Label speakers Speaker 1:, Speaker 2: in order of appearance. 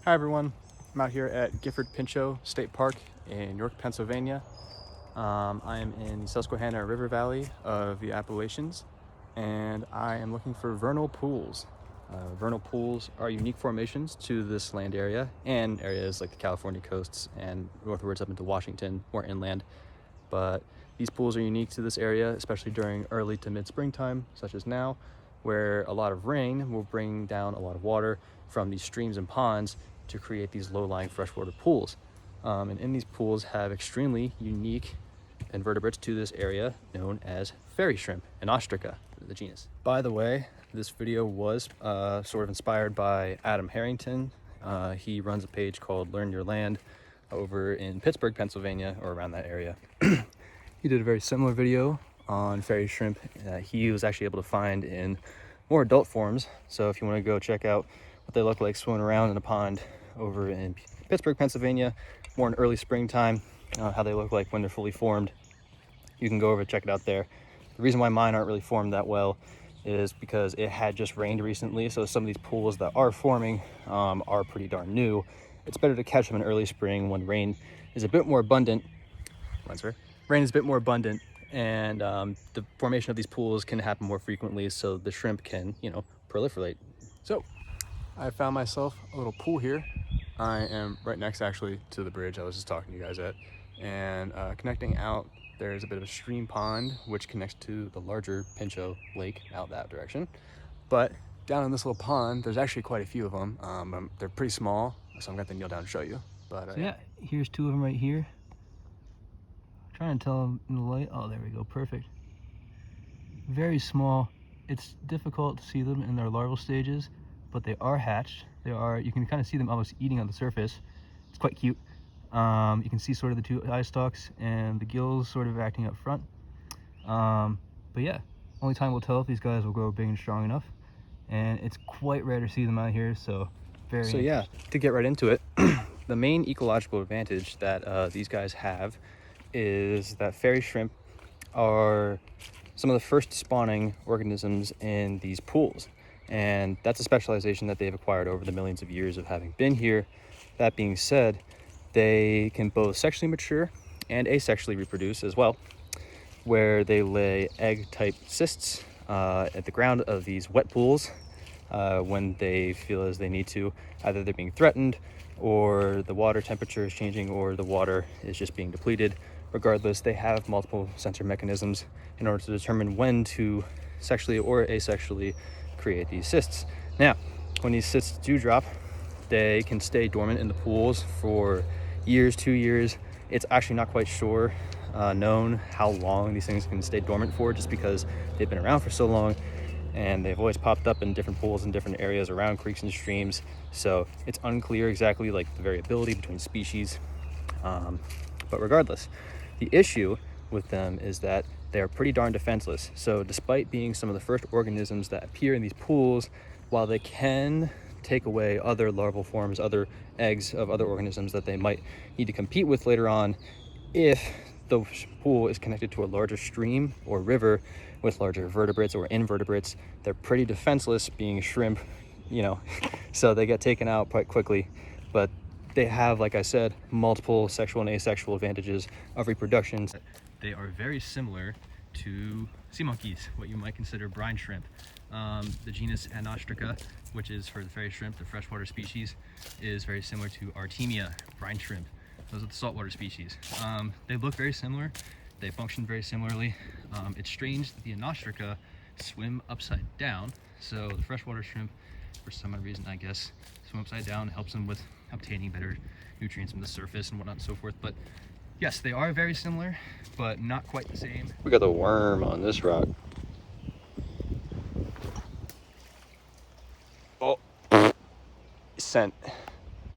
Speaker 1: Hi everyone, I'm out here at Gifford Pinchot State Park in York, Pennsylvania. I am in the Susquehanna River Valley of the Appalachians, and I am looking for vernal pools. Vernal pools are unique formations to this land area and areas like the California coasts and northwards up into Washington or inland. But these pools are unique to this area, especially during early to mid-springtime, such as now, where a lot of rain will bring down a lot of water from these streams and ponds to create these low-lying freshwater pools. And in these pools have extremely unique invertebrates to this area known as fairy shrimp and ostraca, the genus. By the way, this video was sort of inspired by Adam Harrington. He runs a page called Learn Your Land over in Pittsburgh, Pennsylvania, or around that area. He did a very similar video on fairy shrimp that he was actually able to find in more adult forms. So if you want to go check out what they look like swimming around in a pond over in Pittsburgh, Pennsylvania, more in early springtime, how they look like when they're fully formed, you can go over and check it out there. The reason why mine aren't really formed that well is because it had just rained recently, so some of these pools that are forming are pretty darn new. It's better to catch them in early spring when rain is a bit more abundant. Rain is a bit more abundant, and the formation of these pools can happen more frequently, so the shrimp can, proliferate. So I found myself a little pool here. I am right next actually to the bridge I was just talking to you guys at, and connecting out, there's a bit of a stream pond which connects to the larger Pinchot Lake out that direction. But down in this little pond, there's actually quite a few of them. They're pretty small, so I'm going to kneel down and show you. But
Speaker 2: so yeah, here's two of them right here. I'm trying to tell them in the light. Oh, there we go, perfect. Very small. It's difficult to see them in their larval stages, but they are hatched. You can kind of see them almost eating on the surface. It's quite cute. You can see sort of the two eye stalks and the gills sort of acting up front. But yeah, only time will tell if these guys will grow big and strong enough. And it's quite rare to see them out here, so very
Speaker 1: yeah, to get right into it, the main ecological advantage that these guys have is that fairy shrimp are some of the first spawning organisms in these pools. And that's a specialization that they've acquired over the millions of years of having been here. That being said, they can both sexually mature and asexually reproduce as well, where they lay egg-type cysts at the ground of these wet pools when they feel as they need to. Either they're being threatened, or the water temperature is changing, or the water is just being depleted. Regardless, they have multiple sensor mechanisms in order to determine when to sexually or asexually create these cysts. Now, when these cysts do drop, they can stay dormant in the pools for years, 2 years. It's actually not quite known how long these things can stay dormant for, just because they've been around for so long, and they've always popped up in different pools in different areas around creeks and streams. So it's unclear exactly the variability between species. But regardless, the issue with them is that they're pretty darn defenseless. So despite being some of the first organisms that appear in these pools, while they can take away other larval forms, other eggs of other organisms that they might need to compete with later on, if the pool is connected to a larger stream or river with larger vertebrates or invertebrates, they're pretty defenseless, being shrimp, so they get taken out quite quickly. But they have, like I said, multiple sexual and asexual advantages of reproduction. They are very similar to sea monkeys, what you might consider brine shrimp. The genus Anostraca, which is for the fairy shrimp, the freshwater species, is very similar to Artemia, brine shrimp. Those are the saltwater species. They look very similar. They function very similarly. It's strange that the Anostraca swim upside down. So the freshwater shrimp, for some odd reason, I guess, swim upside down. It helps them with obtaining better nutrients from the surface and whatnot and so forth. But yes, they are very similar, but not quite the same. We got the worm on this rock. Oh, scent.